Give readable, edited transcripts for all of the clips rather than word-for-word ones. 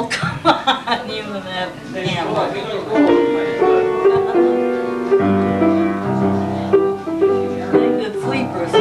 Oh, come on, you and that camera. They're good sleepers.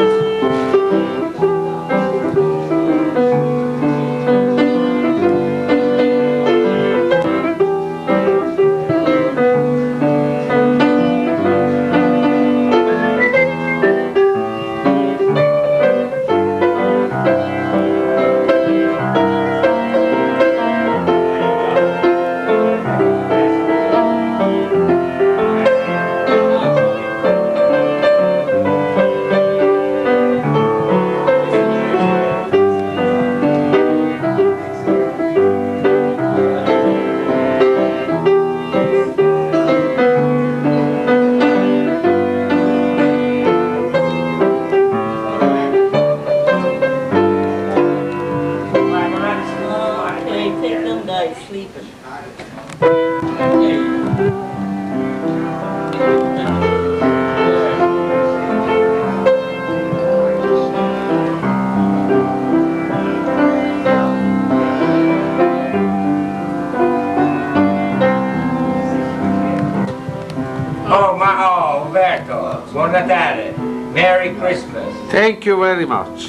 Umberto, buon Natale, Merry Christmas. Thank you very much.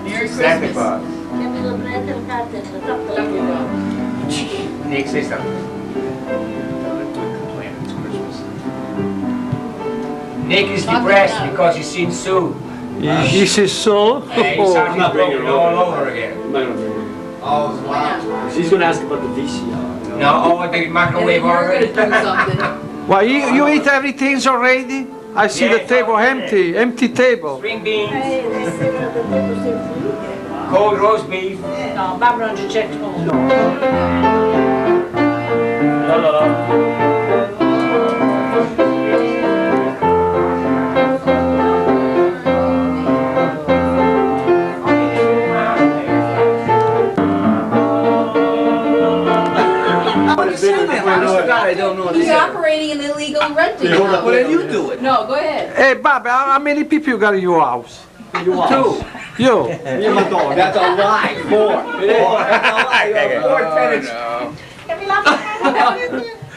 Merry Santa Christmas. Claus. Nick, say something. Nick is depressed because he's seen Sue. This is so. He sounds like broken all over again. I'm not gonna bring her. Oh, wow. She's gonna ask about the VCR. No, oh, the microwave already. Why, you eat everything already? I see the table empty table. String beans. Cold roast beef. No, Barbara non ci c'è. No. I don't know. He's operating an illegal renting. What are you doing? No, go ahead. Hey, Bob, how many people you got in your house? Two. You? Me and my dog. That's a lie. Four. That's a lie. You have 4 tenants.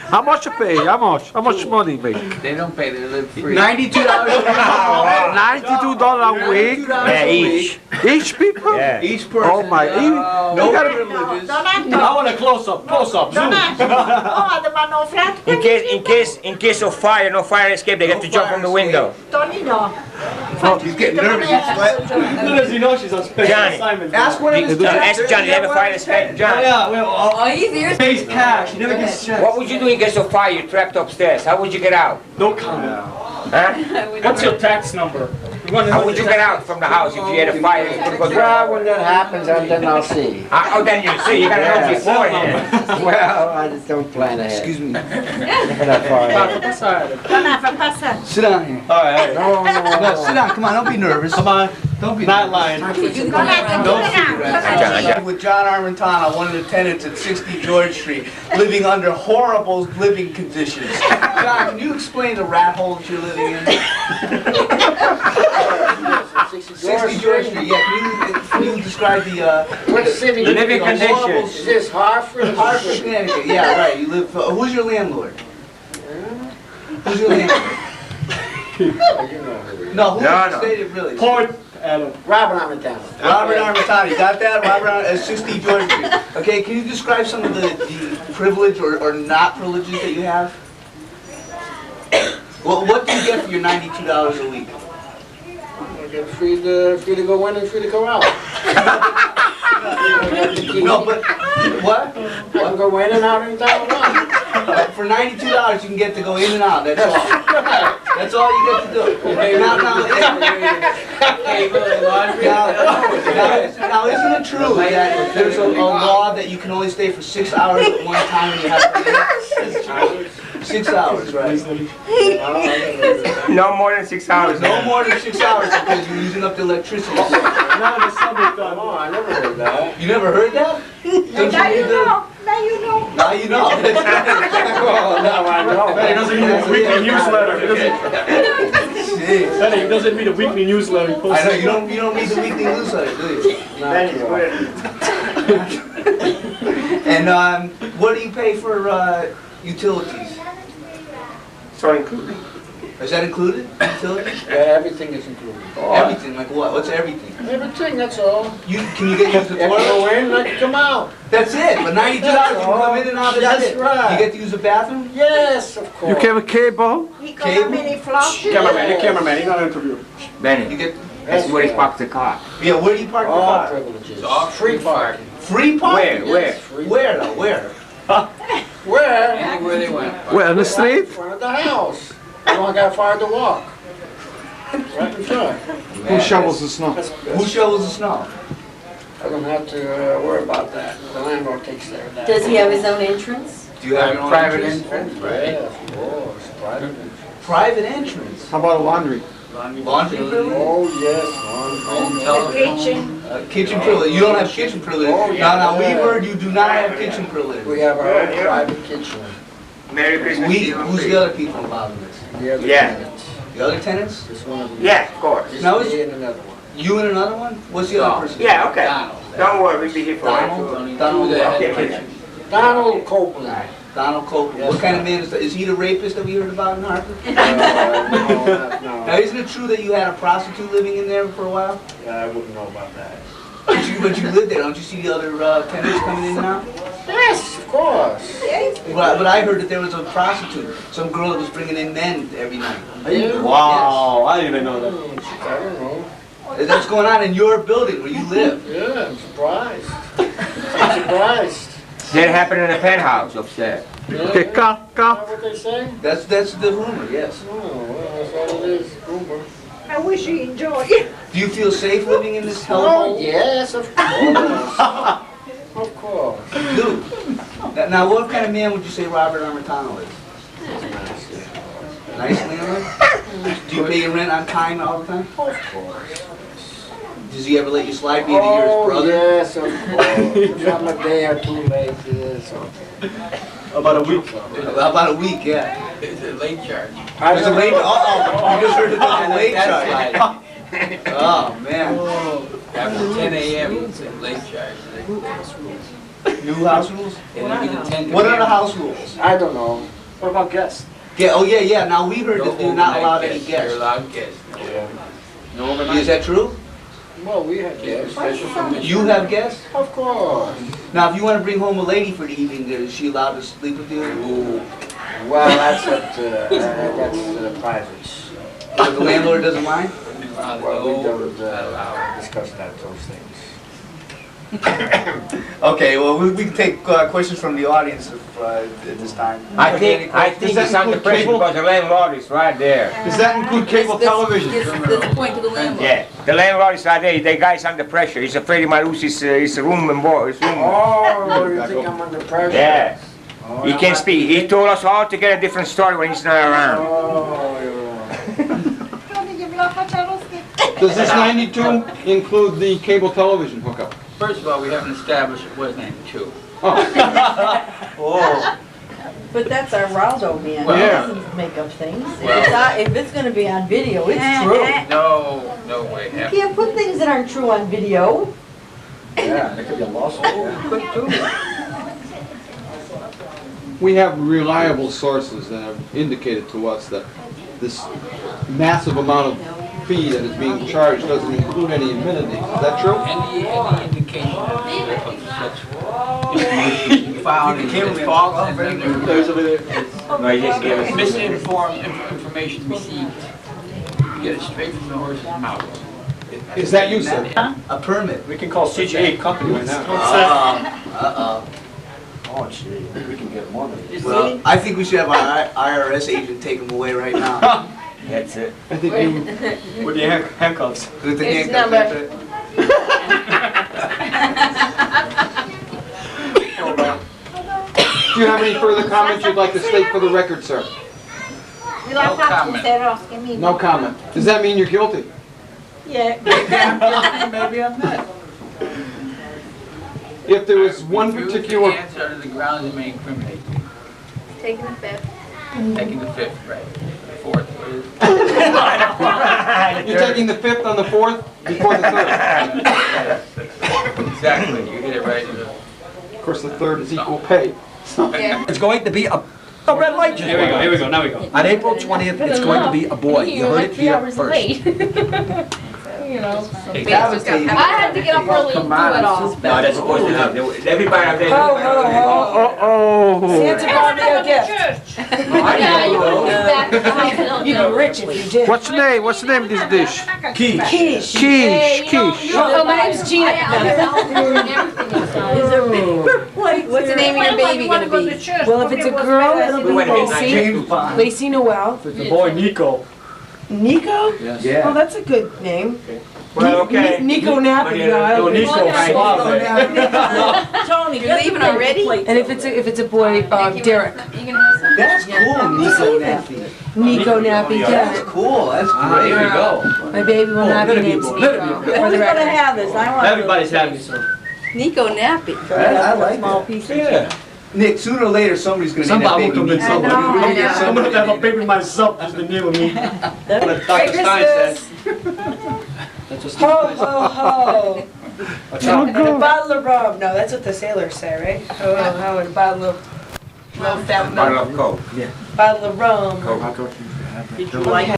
How much you pay? How much? How much money you make? They don't pay, they live free. $92 $92 a week? Yeah, each. Each people? Yeah. Each person. Oh my, No privileges. I want a close-up, zoom. In case of fire, no fire escape, they have to jump from the window. He's getting nervous. Little does he know she's on special Johnny. assignment. Ask one of his Ask Johnny, they have a fire escape. Johnny. Yeah, well, Oh, he's here. pays cash. He never gets checks. What would you do in case of fire? You're trapped upstairs. How would you get out? Don't comment. Huh? What's your tax number? How would you get out from the house if you had a fire? Well, when that happens, then I'll see. Oh, then you see. You gotta know beforehand. Well, I just don't plan ahead. Excuse me. That far ahead. Sit down here. All right. No, sit down. Come on, don't be nervous. Come on. Don't be not lying. With John Armentano, one of the tenants at 60 George Street, living under horrible living conditions. John, can you explain the rat hole that you're living in? 60 George Street, yeah. Can you describe the Living conditions. Is this Hartford? Hartford, Connecticut? Yeah, right. You live. Who's your landlord? Who's your landlord? No, who stated really? Port Adam. Robert Armentano. Robert Armentano, you got that? Robert at 60 George Street. Okay, can you describe some of the privilege or not privileges that you have? Well, what do you get for your $92 a week? Free to go in and free to go out. No, but what? I can go in and out anytime I want. For $92, you can get to go in and out. That's all. That's all you get to do. Now, isn't it true that there's a law that you can only stay for 6 hours at one time and you have to leave? 6 hours, right? No more than 6 hours. No more than 6 hours because you're using up the electricity. Not in the summertime. Oh, I never heard that. You never heard that? Now you know. Now you know. Now you know. Oh, now I know. He doesn't read a weekly newsletter. He doesn't read a weekly newsletter. I know you don't read the weekly newsletter, do you? Anyway. And what do you pay for utilities? So included. Is that included? Utilities? Yeah, everything is included. Everything, like what? What's everything? Everything, that's all. Can you get used to the If you go toilet? in, I can come out. That's it, but now you just you come in and out, that's That's it. right. You get to use the bathroom? Yes, of course. You have a cable? He come many flushes. Cameraman, he's not interviewing. Benny, You get, that's where he parked the car. yeah, where do you park the All car? privileges. all Free parking. Free parking? Where? Yes, free. Where though, where? Where? Anywhere they went. Where, on the In street? front of the house. I don't got far to walk. Right in front. Who shovels the snow? Who shovels the snow? I don't have to worry about that. The landlord takes care of that. Does he have his own entrance? Do you have your own Private entrance? entrance, Yeah, right? of course, private entrance. Private entrance? How about a laundry? Laundry privilege? Oh, yes. The kitchen. Kitchen privilege, you don't have kitchen privilege. Oh, yeah. Now, we've heard you do not have kitchen privilege. We have our own private kitchen. Merry Christmas. Who's the other people involved in this? The other Yeah. tenants. The other tenants? Just one of them. Yeah, of course. Just Now, me and another one. You and another one? What's the other person? Yeah, okay. Donald. Don't worry, we'll be here for Donald? it. Donald, Do that. Okay. Donald Copeland. Donald Copeland. Yes, What kind sir. of man is that? Is he the rapist that we heard about in Hartford? No, Now, isn't it true that you had a prostitute living in there for a while? I wouldn't know about that. But you lived there. Don't you see the other tenants coming in now? Yes, of course. But I heard that there was a prostitute, some girl that was bringing in men every night. Yeah. Wow, I didn't even know that. I don't know. That's going on in your building where you live. Yeah, I'm surprised. I'm surprised. That happened in the penthouse upstairs. Yeah, Okay, yeah. cut, Is that cut. what they say? That's the rumor, yes. Oh, well, that's all it is, rumor. I wish you enjoy. Do you feel safe living in this Oh, hellhole? yes, of course. Of course. Dude. Now, what kind of man would you say Robert Armentano is? Nice landlord? Do you pay your rent on time all the time? Of course. Does he ever let you slide being that you're his brother? Yes, of course. If I'm a day or two late, yes. About a week. About a week, yeah. It's a late charge. There's a late, you just heard that there's a late charge. Oh, man. After 10 a.m., it's a late charge. New house rules? And then we can 10 What are the house rules? I don't know. What about guests? Yeah, oh, yeah. Now, we heard that you're not allowed any You're guests. allowed guests. No Is overnight. that true? Well, we have guests. Special permission. You have guests? Of course. Now, if you want to bring home a lady for the evening, is she allowed to sleep with you? Well, that's private. But the landlord doesn't mind? Well, we don't discuss those things. Okay, well, we can take questions from the audience at this time. I think it's under pressure because the landlord is right there. Does that include cable television? This point to the landlord. Yeah, the landlord is right there. The guy's under pressure. He's afraid he might lose his room and board. His room. Oh, you think I'm under pressure? Yeah. He can't speak. He told us all to get a different story when he's not around. Oh, you're Does this 92 include the cable television hookup? First of all, we haven't established it was 92. Oh. But that's our Raldo man. Well, He yeah. doesn't make up things. Well- If it's gonna be on video, it's true. No way. You can't put things that aren't true on video. Yeah, there could be a lawsuit. We have reliable sources that have indicated to us that this massive amount of fee that is being charged doesn't include any amenities. Is that true? Any indication of such information found is false and then No, he just gave us. misinformed information received. You get it straight from the horse's mouth. Is that you, sir? A permit. We can call CGA company right now. Uh-oh. Oh, gee, we can get more than this. Well, I think we should have our IRS agent take them away right now. That's it. I think you... With the handcuffs. With the His handcuffs, number. that's it. Do you have any further comments you'd like to state for the record, sir? No comment. No comment. Does that mean you're guilty? Yeah. Maybe I'm not. If there was one Refuse particular... to answer under the grounds that may incriminate me. Taking the fifth. Taking the fifth, right. The fourth, what is it? You're taking the 5th on the 4th before the 3rd. Exactly, you hit it right in the course, the third is equal pay. It's going to be a red light just Here we go, here we go, now we go. On April 20th, it's going to be a boy. You heard it here first. You know. That was the- I had to get up early and do it all. No, that's supposed to have. Everybody out there. Santa brought me a gift. Yeah, you would have back to the house and You'd be rich if you did. What's the name? What's the name of this dish? Quiche. Quiche. Oh, my name's Gina. What's the name of your baby gonna be? Well, if it's a girl, it'll We be went to get Lacey. James Bond. Lacey Noel. It's the boy Nico. Nico? Yeah. Oh, that's a good name. Well, okay. Nico Nappi. No, Nico Suave. Tony, You're leaving already? And if it's a boy, Derek. That's cool, Nico Nappi. Nico Nappi, That's Derek. cool, that's There great. we go. My baby will not be let it be named boy, Nico. let it be For the record. have this, I want. Everybody's happy, so. Nico Nappi. I like Small that. piece. Yeah. Nick, sooner or later, somebody's gonna name that Somebody baby will Nico. convince somebody. I know. I'm gonna have a baby myself as the name of me. That's what Dr. Stein said. That's what Ho, ho, ho. A chocolate. And a bottle of rum. No, that's what the sailors say, right? Ho, ho, ho, and a bottle of low fat Bottle milk. of Coke. Bottle of rum. Coke. Okay.